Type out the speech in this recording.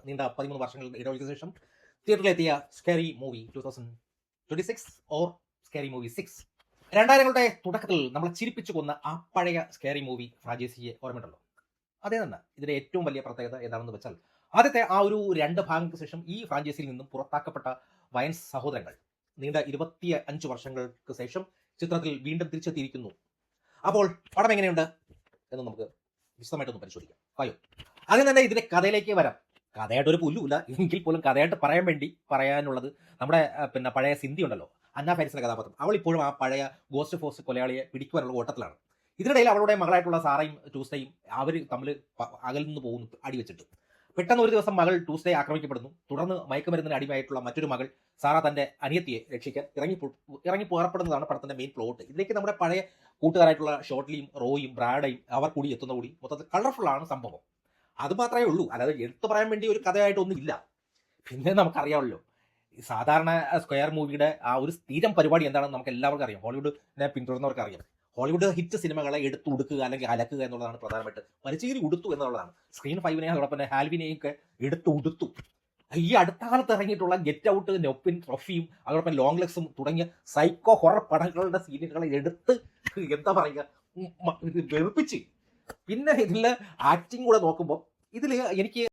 നീണ്ട 13 വർഷങ്ങളുടെ ഇടവേളയ്ക്ക് ശേഷം തിയേറ്ററിലെത്തിയ scary movie 2026 or scary movie 6. 2000ങ്ങളുടെ തുടക്കത്തിൽ നമ്മളെ ചിരിപ്പിച്ചു കൊന്ന ആ പഴയ സ്കേറി മൂവി ഫ്രാഞ്ചൈസിയെ ഓർമ്മയുണ്ടല്ലോ. അതേ തന്നെ ഇതിന്റെ ഏറ്റവും വലിയ പ്രത്യേകത എന്താണെന്ന് വെച്ചാൽ, ആദ്യത്തെ ആ ഒരു 2 ഭാഗങ്ങൾക്ക് ശേഷം ഈ ഫ്രാഞ്ചൈസിയിൽ നിന്നും പുറത്താക്കപ്പെട്ട വയൻസ് സഹോദരങ്ങൾ നീണ്ട 25 വർഷങ്ങൾക്ക് ശേഷം ചിത്രത്തിൽ വീണ്ടും തിരിച്ചെത്തിയിരിക്കുന്നു. അപ്പോൾ പടം എങ്ങനെയുണ്ട് എന്ന് നമുക്ക് വിശദമായിട്ടൊന്ന് പരിശോധിക്കാം. അയ്യോ, ആദ്യം തന്നെ ഇതിന്റെ കഥയിലേക്ക് വരാം. കഥയായിട്ട് ഒരു പുല്ലുമില്ല, എങ്കിൽ പോലും കഥയായിട്ട് പറയാനുള്ളത് നമ്മുടെ പഴയ സിന്ധി ഉണ്ടല്ലോ, അന്ന ഫാരിസിന്റെ കഥാപാത്രം. അവൾ ഇപ്പോഴും ആ പഴയ ഗോസ്റ്റ് ഫോഴ്സ് കൊലയാളിയെ പിടിക്കുവാനുള്ള ഓട്ടത്തിലാണ്. ഇതിനിടയിൽ അവളുടെ മകളായിട്ടുള്ള സാറയും ട്യൂസ്ഡേയും അവർ തമ്മിൽ അകലിൽ നിന്ന് പോകുന്നു അടി വെച്ചിട്ട്. പെട്ടെന്ന് ഒരു ദിവസം മകൾ ട്യൂസ്ഡേ ആക്രമിക്കപ്പെടുന്നു. തുടർന്ന് മയക്കുമരുന്നിന് അടിമയായിട്ടുള്ള മറ്റൊരു മകൾ സാറ തന്റെ അനിയത്തിയെ രക്ഷിക്കാൻ ഇറങ്ങി പുറപ്പെടുന്നതാണ് പടത്തിന്റെ മെയിൻ പ്ലോട്ട്. ഇതിലേക്ക് നമ്മുടെ പഴയ കൂട്ടുകാരായിട്ടുള്ള ഷോർട്ട്ലിയും റോയും ബ്രാഡയും അവർ കൂടി എത്തുന്ന കൂടി മൊത്തത്തിൽ കളർഫുൾ ആണ് സംഭവം. അത് മാത്രമേ ഉള്ളൂ, അല്ലാതെ എടുത്തു പറയാൻ വേണ്ടി ഒരു കഥയായിട്ടൊന്നും ഇല്ല. പിന്നെ നമുക്കറിയാമല്ലോ, സാധാരണ സ്ക്വയർ മൂവിയുടെ ആ ഒരു സ്ഥിരം പരിപാടി എന്താണെന്ന് നമുക്ക് എല്ലാവർക്കും അറിയാം. ഹോളിവുഡിനെ പിന്തുടർന്നവർക്ക് അറിയാം. ഹോളിവുഡ് ഹിറ്റ് സിനിമകളെ എടുത്തു ഉടുക്കുക അല്ലെങ്കിൽ അലക്കുക എന്നുള്ളതാണ് പ്രധാനമായിട്ട്. വലിച്ചേരി ഉടുത്തു എന്നുള്ളതാണ്. സ്ക്രീൻ 5നെയും അതോടൊപ്പം തന്നെ ഹാൽവിനെയും ഒക്കെ എടുത്തു ഉടുത്തു. ഈ അടുത്ത കാലത്ത് ഇറങ്ങിയിട്ടുള്ള ഗെറ്റ് ഔട്ട്, നെപ്പിൻ, ട്രോഫിയും അതോടൊപ്പം ലോങ് ലെഗ്സും തുടങ്ങിയ സൈക്കോ ഹൊറർ പടങ്ങളുടെ സീനുകളെ എടുത്ത് എന്താ പറയുക, വെറുപ്പിച്ച്. പിന്നെ ഇതിൽ ആക്ടിങ് കൂടെ നോക്കുമ്പോൾ ഇതിൽ എനിക്ക്